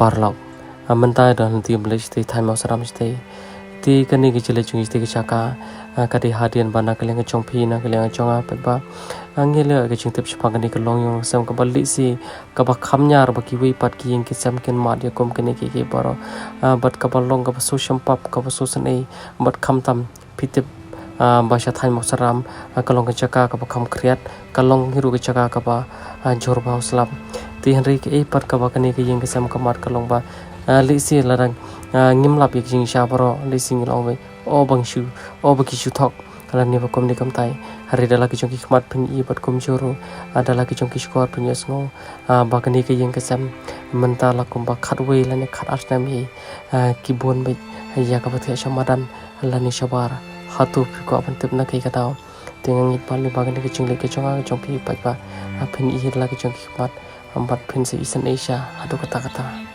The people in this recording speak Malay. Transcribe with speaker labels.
Speaker 1: parlok mentai dan tim lej ti time osram stay ti kani ki chile chung ti ki chaka kadi hadian bana kaleng chong phi na kaleng chonga peba angele ke chung tip chpang ni kalong yong sam ka bali si ka ba khamnyar ba ki wi pat ki yeng ki sam ken ma dia kom kani ki baro bat ka balong ka so shampap ka so san ei bat kham tam phitip basha thai moksaram kalong ka chaka ka ba kham kriat kalong hiru ka chaka ka ba jor ba uslam ti henry ke ei pat ka ba kani ki yeng ki sam ka mat kalong ba lisi larang ngimlap yek jing sha baro lising long o bangshu o baki shu thok kala ne ba kom ni kam tai hari dala ki chong ki khmat phin i bat kom joro adala ki chong ki skor phin yes ngo ba kani ke yeng ka sam manta la kom ba khat we la ne khat asnam hi ki bon be ya ka ba the samadan la ni shabar hatu phi ko ban tip na kai ka taw tengang ip pal ni ba kani ke ching le ke chong phi pa phin i la ki chong ki khmat ambat phin se isan asia adu kata